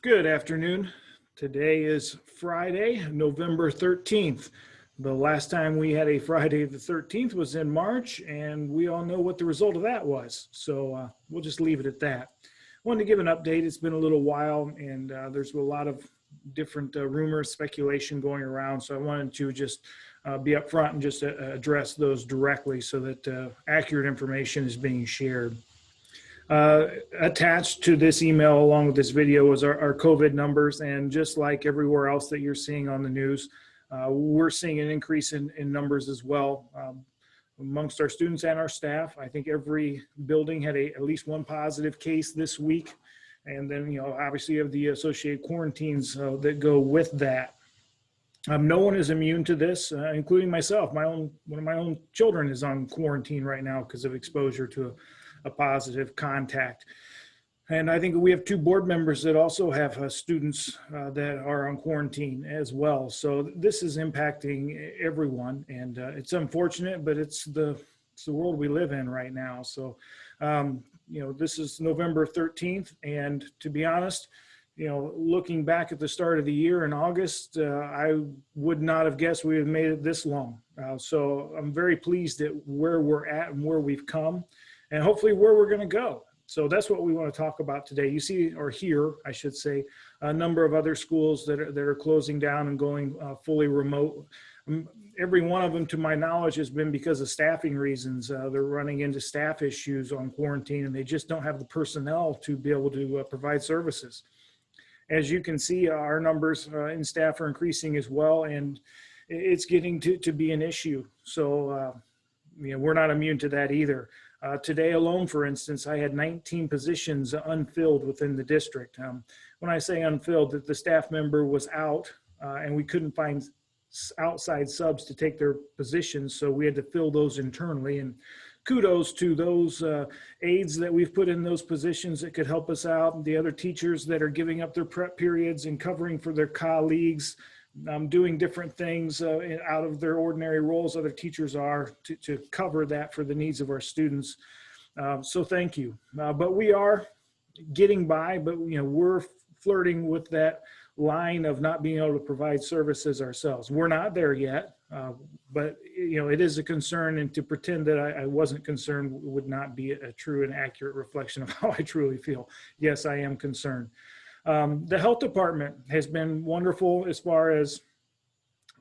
Good afternoon. Today is Friday, November 13th. The last time we had a Friday the 13th was in March, and we all know what the result of that was. So we'll just leave it at that. I wanted to give an update. It's been a little while, and there's a lot of different rumors, speculation going around. So I wanted to just be upfront and just address those directly so that accurate information is being shared. Attached to this email along with this video is our COVID numbers, and just like everywhere else that you're seeing on the news, we're seeing an increase in numbers as well amongst our students and our staff. I think every building had at least one positive case this week, and then obviously you have the associated quarantines that go with that. No one is immune to this, including myself. One of my own children is on quarantine right now because of exposure to a positive contact. And I think we have two board members that also have students that are on quarantine as well. So this is impacting everyone, and it's unfortunate, but it's the world we live in right now. So, this is November 13th, and to be honest, looking back at the start of the year in August, I would not have guessed we would have made it this long. So I'm very pleased at where we're at and where we've come, and hopefully where we're going to go. So that's what we want to talk about today. You see, or hear, I should say, a number of other schools that are closing down and going fully remote. Every one of them, to my knowledge, has been because of staffing reasons. They're running into staff issues on quarantine, and they just don't have the personnel to be able to provide services. As you can see, our numbers in staff are increasing as well, and it's getting to be an issue. So, we're not immune to that either. Today alone, for instance, I had 19 positions unfilled within the district. When I say unfilled, that the staff member was out and we couldn't find outside subs to take their positions, so we had to fill those internally. And kudos to those aides that we've put in those positions that could help us out, the other teachers that are giving up their prep periods and covering for their colleagues, doing different things out of their ordinary roles. Other teachers are to cover that for the needs of our students. So thank you. But we are getting by, but we're flirting with that line of not being able to provide services ourselves. We're not there yet, but it is a concern, and to pretend that I wasn't concerned would not be a true and accurate reflection of how I truly feel. Yes, I am concerned. The health department has been wonderful as far as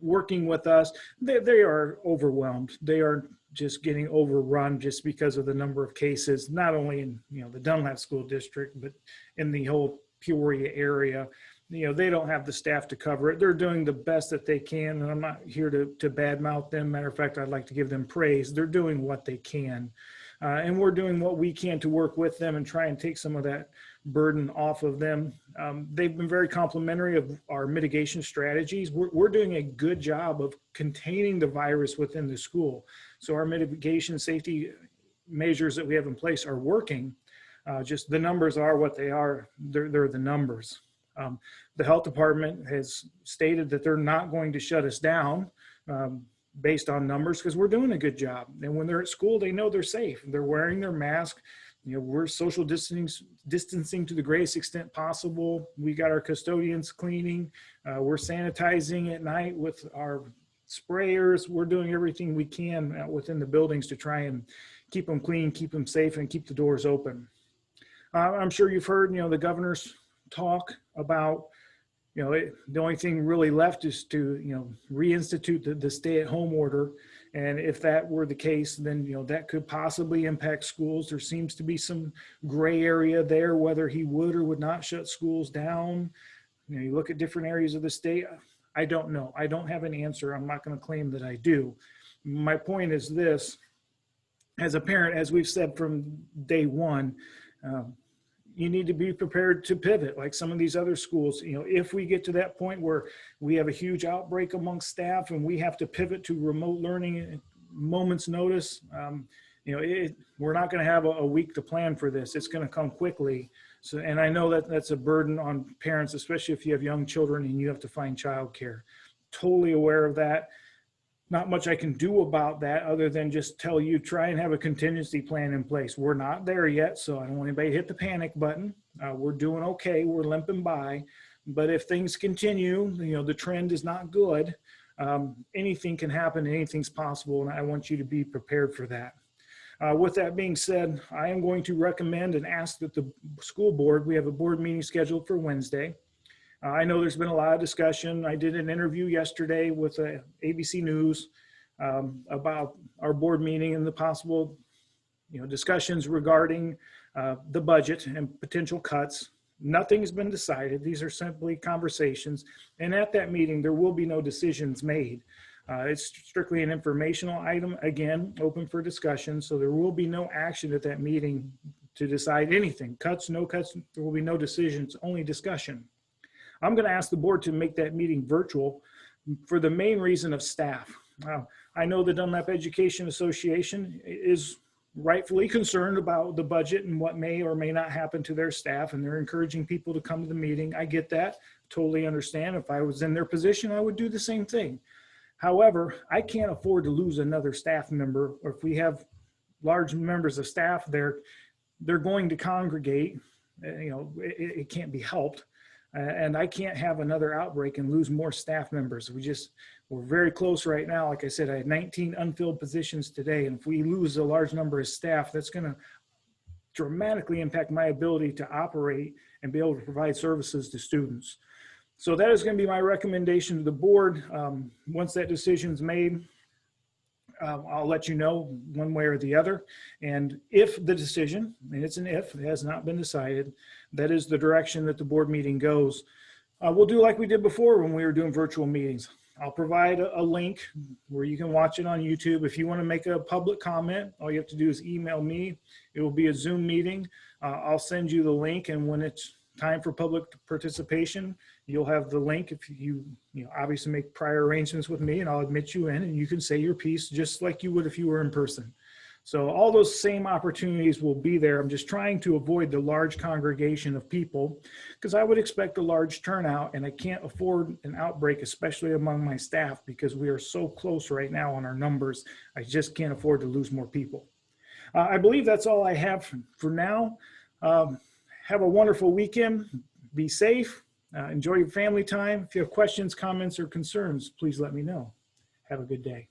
working with us. They are overwhelmed. They are just getting overrun just because of the number of cases, not only in the Dunlap School District, but in the whole Peoria area. They don't have the staff to cover it. They're doing the best that they can, and I'm not here to badmouth them. Matter of fact, I'd like to give them praise. They're doing what they can, and we're doing what we can to work with them and try and take some of that burden off of them. They've been very complimentary of our mitigation strategies. We're doing a good job of containing the virus within the school. So our mitigation safety measures that we have in place are working. Just the numbers are what they are. They're the numbers. The health department has stated that they're not going to shut us down based on numbers, because we're doing a good job. And when they're at school, they know they're safe. They're wearing their mask. We're social distancing to the greatest extent possible. We got our custodians cleaning. We're sanitizing at night with our sprayers. We're doing everything we can within the buildings to try and keep them clean, keep them safe, and keep the doors open. I'm sure you've heard, the governor's talk about, the only thing really left is to, reinstitute the stay-at-home order. And if that were the case, then, that could possibly impact schools. There seems to be some gray area there, whether he would or would not shut schools down. You look at different areas of the state. I don't know. I don't have an answer. I'm not going to claim that I do. My point is this: as a parent, as we've said from day one, you need to be prepared to pivot like some of these other schools. If we get to that point where we have a huge outbreak amongst staff and we have to pivot to remote learning at moment's notice, we're not going to have a week to plan for this. It's going to come quickly. So, and I know that that's a burden on parents, especially if you have young children and you have to find childcare. Totally aware of that. Not much I can do about that other than just tell you, try and have a contingency plan in place. We're not there yet, so I don't want anybody to hit the panic button. We're doing okay. We're limping by. But if things continue, the trend is not good. Anything can happen. Anything's possible. And I want you to be prepared for that. With that being said, I am going to recommend and ask that the school board, we have a board meeting scheduled for Wednesday. I know there's been a lot of discussion. I did an interview yesterday with ABC News about our board meeting and the possible discussions regarding the budget and potential cuts. Nothing's been decided. These are simply conversations. And at that meeting, there will be no decisions made. It's strictly an informational item, again, open for discussion. So there will be no action at that meeting to decide anything. Cuts, no cuts, there will be no decisions, only discussion. I'm going to ask the board to make that meeting virtual for the main reason of staff. I know the Dunlap Education Association is rightfully concerned about the budget and what may or may not happen to their staff, and they're encouraging people to come to the meeting. I get that, totally understand. If I was in their position, I would do the same thing. However, I can't afford to lose another staff member, or if we have large members of staff, they're going to congregate. It can't be helped. And I can't have another outbreak and lose more staff members. We're very close right now. Like I said, I had 19 unfilled positions today. And if we lose a large number of staff, that's going to dramatically impact my ability to operate and be able to provide services to students. So that is going to be my recommendation to the board. Once that decision's made, I'll let you know one way or the other. And if the decision, and it's an if, it has not been decided, that is the direction that the board meeting goes, we'll do like we did before when we were doing virtual meetings. I'll provide a link where you can watch it on YouTube. If you want to make a public comment, all you have to do is email me. It will be a Zoom meeting. I'll send you the link, and when it's time for public participation, you'll have the link. If you obviously make prior arrangements with me, and I'll admit you in, and you can say your piece just like you would if you were in person. So all those same opportunities will be there. I'm just trying to avoid the large congregation of people because I would expect a large turnout, and I can't afford an outbreak, especially among my staff, because we are so close right now on our numbers. I just can't afford to lose more people. I believe that's all I have for now. Have a wonderful weekend. Be safe. Enjoy your family time. If you have questions, comments, or concerns, please let me know. Have a good day.